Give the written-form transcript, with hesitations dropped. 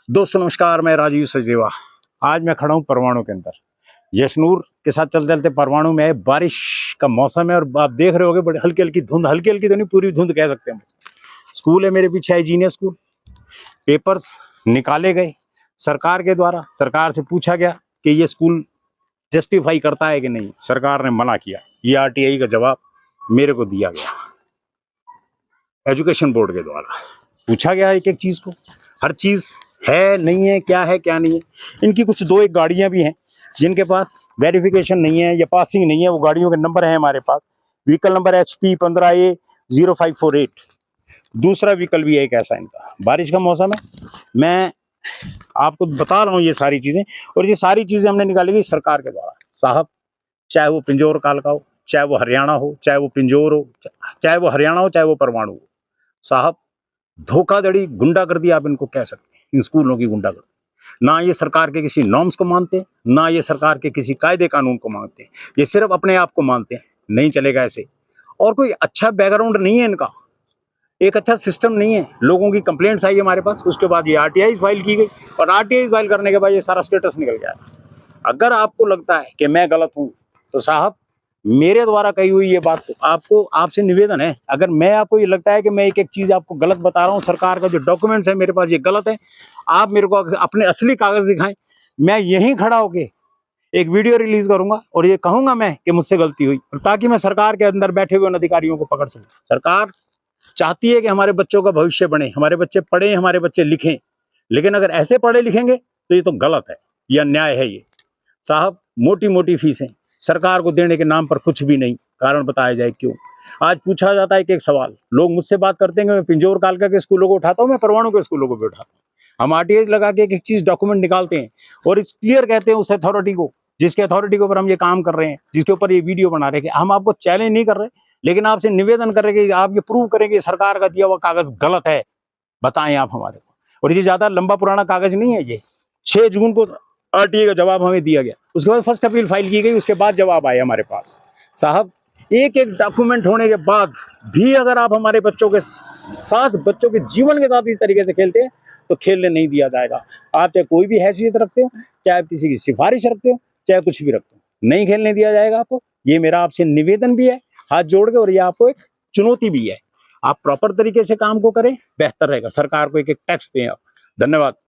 दोस्तों नमस्कार, मैं राजीव सचदेवा। आज मैं खड़ा हूँ परवाणु के अंदर। यशनूर के साथ चलते चलते परवाणु में है। बारिश का मौसम है और आप देख रहे होगे बड़ी हल्की हल्की धुंध, हल्की हल्की तो नहीं, पूरी धुंध कह सकते हैं। स्कूल है मेरे पीछे, है जीनियस स्कूल। पेपर्स निकाले गए सरकार के द्वारा। सरकार से पूछा गया कि ये स्कूल जस्टिफाई करता है कि नहीं। सरकार ने मना किया। ये आरटीआई का जवाब मेरे को दिया गया। एजुकेशन बोर्ड के द्वारा पूछा गया एक एक चीज को, हर चीज है नहीं है, क्या है क्या नहीं है। इनकी कुछ दो एक गाड़ियां भी हैं जिनके पास वेरिफिकेशन नहीं है या पासिंग नहीं है। वो गाड़ियों के नंबर है हमारे पास। Vehicle number HP15A0548। दूसरा व्हीकल भी है एक ऐसा इनका। बारिश का मौसम है, मैं आपको बता रहा हूँ ये सारी चीजें। और ये सारी चीजें हमने निकाली गई सरकार के द्वारा। साहब, चाहे वो पिंजौर कालका हो, चाहे वो हरियाणा हो, चाहे वो पिंजौर हो, चाहे वो हरियाणा हो, चाहे वो परवाणु हो, साहब धोखाधड़ी, गुंडागर्दी आप इनको कह सकते हैं। इन स्कूलों की गुंडागर्दी। ना ये सरकार के किसी नॉर्म्स को मानते, ना ये सरकार के किसी कायदे कानून को मानते। ये सिर्फ अपने आप को मानते हैं। नहीं चलेगा ऐसे। और कोई अच्छा बैकग्राउंड नहीं है इनका, एक अच्छा सिस्टम नहीं है। लोगों की कंप्लेंट्स आई हमारे पास, उसके बाद ये आरटीआई फाइल की गई और आरटीआई फाइल करने के बाद ये सारा स्टेटस निकल गया। अगर आपको लगता है कि मैं गलत हूं तो साहब, मेरे द्वारा कही हुई ये बात तो आपको, आपसे निवेदन है, अगर मैं आपको ये लगता है कि मैं एक एक चीज आपको गलत बता रहा हूँ, सरकार का जो डॉक्यूमेंट्स है मेरे पास ये गलत है, आप मेरे को अपने असली कागज दिखाएं। मैं यहीं खड़ा होके एक वीडियो रिलीज करूंगा और ये कहूंगा मैं कि मुझसे गलती हुई, ताकि मैं सरकार के अंदर बैठे हुए उन अधिकारियों को पकड़ सकूं। सरकार चाहती है कि हमारे बच्चों का भविष्य बने, हमारे बच्चे पढ़े, हमारे बच्चे लिखें। लेकिन अगर ऐसे पढ़े लिखेंगे तो ये तो गलत है, यह अन्याय है। ये साहब, मोटी मोटी फीसें सरकार को देने के नाम पर कुछ भी नहीं। कारण बताया जाए क्यों। आज पूछा जाता है कि एक सवाल, लोग मुझसे बात करते हैं कि मैं पिंजौर कालका के स्कूलों को उठाता हूं, मैं परवाणु के स्कूलों को भी उठाता हूं। हम आरटीआई लगा के एक एक चीज डॉक्यूमेंट निकालते हैं और इस क्लियर कहते हैं उस अथॉरिटी को, जिसके अथॉरिटी के ऊपर हम ये काम कर रहे हैं, जिसके ऊपर ये वीडियो बना रहे हैं। हम आपको चैलेंज नहीं कर रहे, लेकिन आपसे निवेदन कर रहे हैं कि आप ये प्रूव करेंगे सरकार का दिया हुआ कागज गलत है। बताएं आप हमारे को। और ये ज्यादा लंबा पुराना कागज नहीं है। ये 6 जून को आरटीआई का जवाब हमें दिया गया, उसके बाद फर्स्ट अपील फाइल की गई, उसके बाद जवाब आया हमारे पास। साहब, एक एक डॉक्यूमेंट होने के बाद भी अगर आप हमारे बच्चों के साथ, बच्चों के जीवन के साथ इस तरीके से खेलते हैं तो खेलने नहीं दिया जाएगा। आप चाहे कोई भी हैसियत रखते हो, चाहे आप किसी की सिफारिश रखते हो, चाहे कुछ भी रखते हो, नहीं खेलने दिया जाएगा आपको। ये मेरा आपसे निवेदन भी है हाथ जोड़ के, और ये आपको एक चुनौती भी है। आप प्रॉपर तरीके से काम को करें, बेहतर रहेगा। सरकार को एक एक टैक्स दें आप। धन्यवाद।